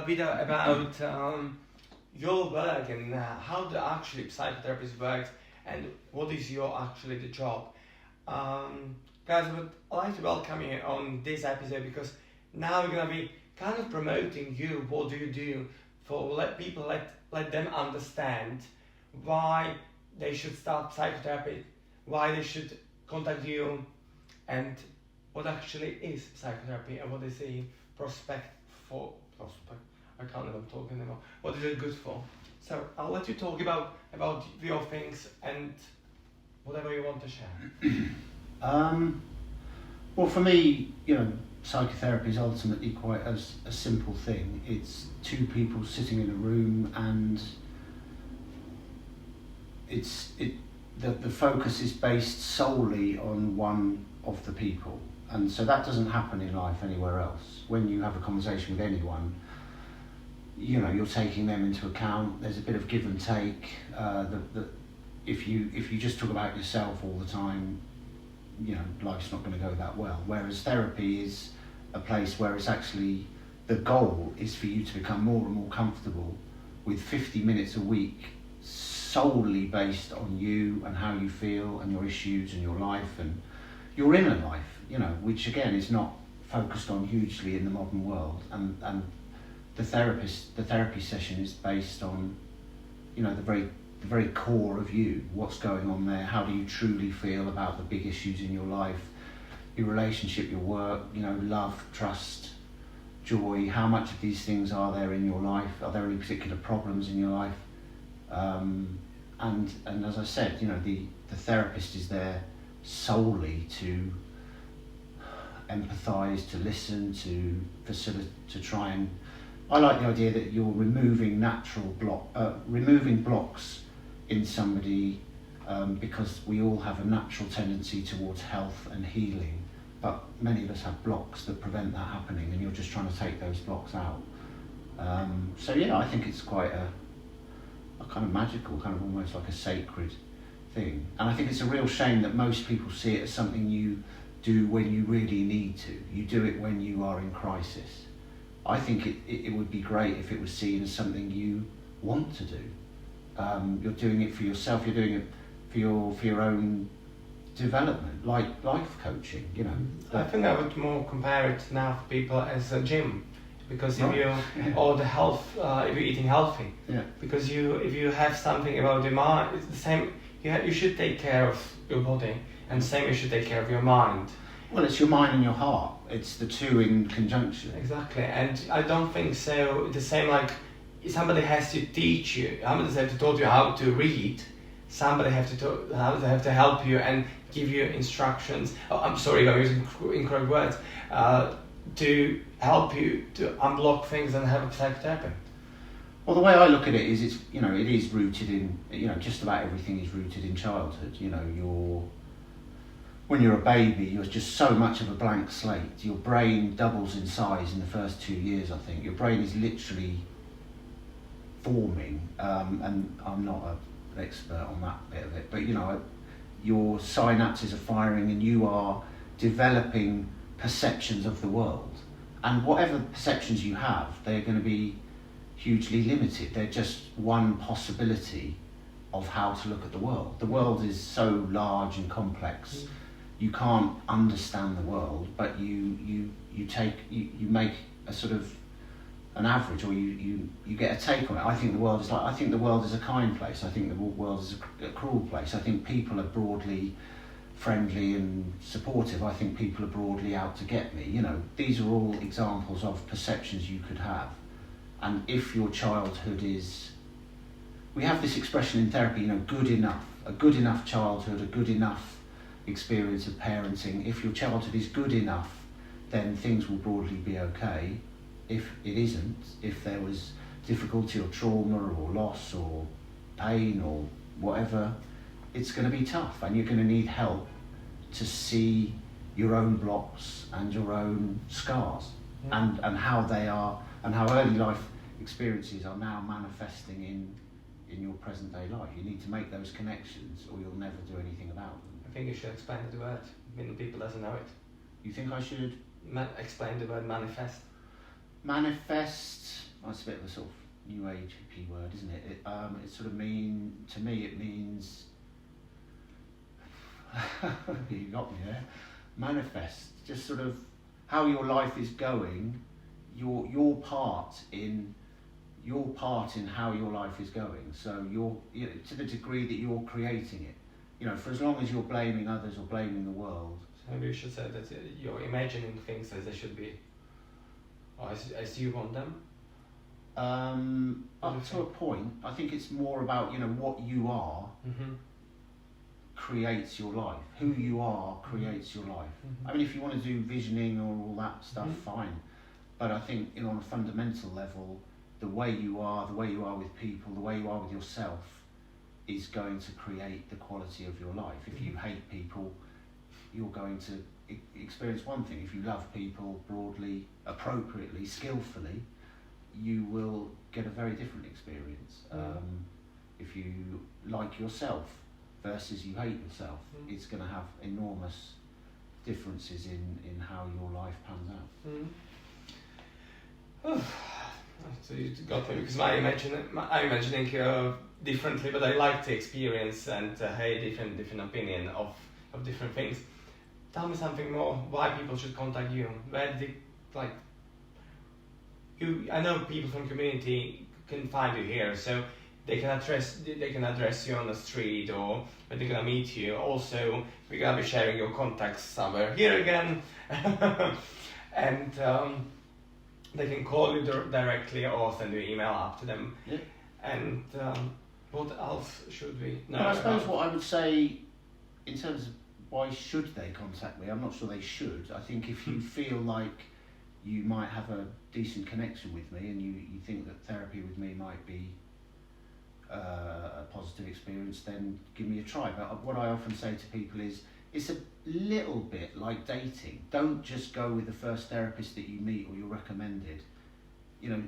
bit about your work and how the actually psychotherapist works and what is your actually the job. Guys, I would like to welcome you on this episode because now we're gonna be kind of promoting you. What do you do for let them understand why they should start psychotherapy, why they should contact you, and what actually is psychotherapy and what is the prospect. I can't even talk anymore. What is it good for? So I'll let you talk about your things and whatever you want to share. Well, for me, psychotherapy is ultimately quite a simple thing. It's two people sitting in a room, and the focus is based solely on one of the people, and so that doesn't happen in life anywhere else. When you have a conversation with anyone, you're taking them into account. There's a bit of give and take. If you just talk about yourself all the time, life's not going to go that well. Whereas therapy is a place where it's actually, the goal is for you to become more and more comfortable with 50 minutes a week solely based on you and how you feel and your issues and your life and your inner life, which again is not focused on hugely in the modern world. And the therapy session is based on, the very core of you, what's going on there, how do you truly feel about the big issues in your life, your relationship, your work, love, trust, joy, how much of these things are there in your life, are there any particular problems in your life, and as I said, the therapist is there solely to empathise, to listen, to facilitate, to try and, I like the idea that you're removing removing blocks in somebody, because we all have a natural tendency towards health and healing, but many of us have blocks that prevent that happening, and you're just trying to take those blocks out. So I think it's quite a kind of magical, kind of almost like a sacred thing. And I think it's a real shame that most people see it as something you do when you really need to. You do it when you are in crisis. I think it would be great if it was seen as something you want to do. You're doing it for yourself, you're doing it for your own development, like life coaching, I think I would more compare it now for people as a gym, because if you or the health, if you're eating healthy, because if you have something about your mind, it's the same. You should take care of your body, and same you should take care of your mind. Well, it's your mind and your heart. It's the two in conjunction. Exactly, and I don't think so. The same like somebody has to teach you. Somebody has to taught you how to read. Somebody have to help you and give you instructions. Oh, I'm sorry, I'm using incorrect words. To help you to unblock things and have a psychotherapy. Well, the way I look at it is, it is rooted in, just about everything is rooted in childhood. When you're a baby, you're just so much of a blank slate. Your brain doubles in size in the first 2 years, I think. Your brain is literally forming, and I'm not an expert on that bit of it, but your synapses are firing and you are developing perceptions of the world. And whatever perceptions you have, they're going to be hugely limited. They're just one possibility of how to look at the world. The world is so large and complex. You can't understand the world, but you make a sort of an average, or you get a take on it. I think the world is a kind place. I think the world is a cruel place. I think people are broadly friendly and supportive. I think people are broadly out to get me. These are all examples of perceptions you could have. And if your childhood is, we have this expression in therapy, good enough, a good enough childhood, a good enough experience of parenting. If your childhood is good enough, then things will broadly be okay. If it isn't, if there was difficulty or trauma or loss or pain or whatever, it's going to be tough, and you're going to need help to see your own blocks and your own scars, and how they are, and how early life experiences are now manifesting in your present day life. You need to make those connections, or you'll never do anything about them. I think you should explain the word. Many people doesn't know it. You think I should explain the word manifest? Manifest. that's a bit of a sort of new age hippie word, isn't it? It sort of to me it means you got me there. Manifest, just sort of how your life is going, your part in how your life is going. So to the degree that you're creating it. For as long as you're blaming others or blaming the world. So maybe you should say that you're imagining things as they should be, or as you want them. Up to a point, I think it's more about what you are creates your life. Who you are creates your life. I mean, if you want to do visioning or all that stuff, fine. But I think on a fundamental level, the way you are with people, the way you are with yourself, is going to create the quality of your life. If you hate people, you're going to experience one thing. If you love people broadly, appropriately, skillfully, you will get a very different experience. If you like yourself versus you hate yourself, it's going to have enormous differences in how your life pans out. So you got me, because I'm imagining differently, but I like to experience and hey, different opinion of different things. Tell me something more. Why people should contact you? Where did I know people from community can find you here, so they can address you on the street, or when they're gonna meet you. Also, we're gonna be sharing your contacts somewhere here again, and they can call you directly or send you email up to them. Yeah. And what else should we know? Well, I suppose what I would say in terms of why should they contact me, I'm not sure they should. I think if you feel like you might have a decent connection with me and you think that therapy with me might be a positive experience, then give me a try. But what I often say to people is, it's a little bit like dating. Don't just go with the first therapist that you meet or you're recommended.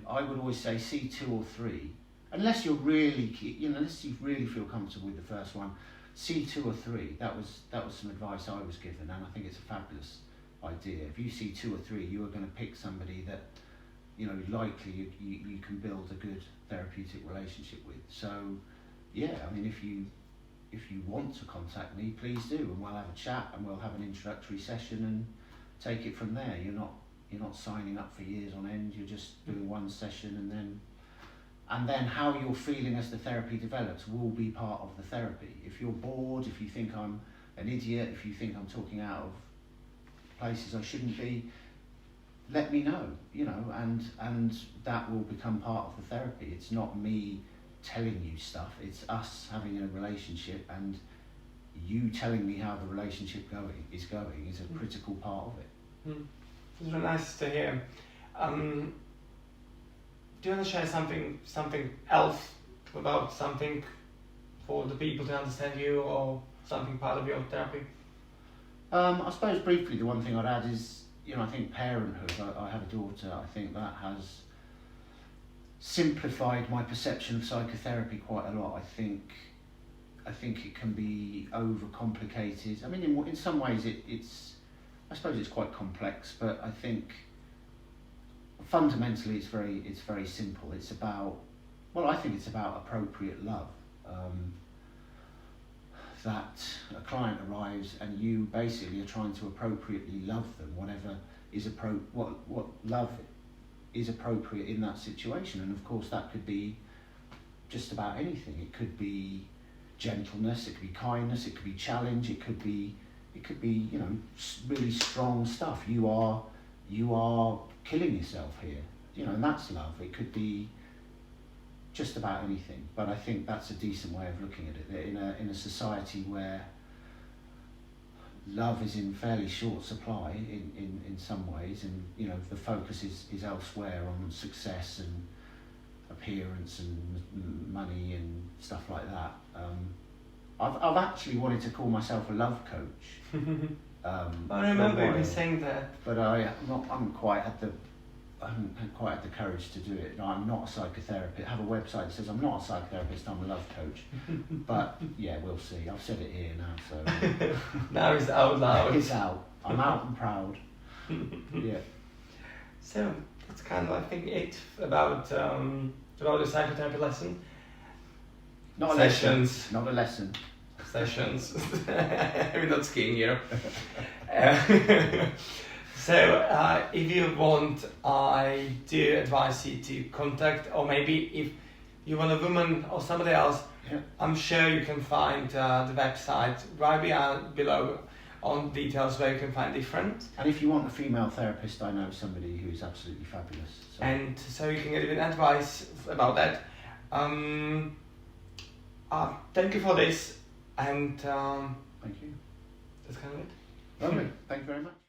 I would always say see 2 or 3, unless you're really, unless you really feel comfortable with the first one. See 2 or 3. That was some advice I was given, and I think it's a fabulous idea. If you see 2 or 3, you are going to pick somebody that likely you can build a good therapeutic relationship with. So yeah, I mean, if you want to contact me, please do, and we'll have a chat and we'll have an introductory session and take it from there. You're not signing up for years on end. You're just doing one session, and then how you're feeling as the therapy develops will be part of the therapy. If you're bored, if you think I'm an idiot, if you think I'm talking out of places I shouldn't be, let me know, and that will become part of the therapy. It's not me telling you stuff, it's us having a relationship, and you telling me how the relationship is a critical part of it. It's really nice to hear. Do you want to share something else about something for the people to understand you, or something part of your therapy? I suppose briefly the one thing I'd add is, I think parenthood, I have a daughter, I think that has simplified my perception of psychotherapy quite a lot. I think it can be overcomplicated. I mean, in some ways I suppose it's quite complex, but I think fundamentally it's very simple. I think it's about appropriate love. That a client arrives and you basically are trying to appropriately love them, whatever is what love is appropriate in that situation. And of course that could be just about anything. It could be gentleness, it could be kindness, it could be challenge, it could be really strong stuff. You are killing yourself here, and that's love. It could be just about anything, but I think that's a decent way of looking at it. In a society where love is in fairly short supply in some ways, and the focus is elsewhere on success and appearance and money and stuff like that. I've actually wanted to call myself a love coach. I remember you saying that, but I haven't quite had the courage to do it. No, I'm not a psychotherapist. I have a website that says I'm not a psychotherapist, I'm a love coach. But yeah, we'll see. I've said it here now, so now it's out loud. It's out. I'm out and proud. Yeah. So that's kind of, I think, it about the psychotherapy lesson. Not a Sessions. lesson. Not a lesson. Sessions. We're not skiing here. So if you want, I do advise you to contact, or maybe if you want a woman or somebody else, I'm sure you can find the website right below on details where you can find different. And if you want a female therapist, I know somebody who's absolutely fabulous. So. And so you can get even advice about that. Thank you for this, and Thank you. that's kind of it. Lovely. Thank you very much.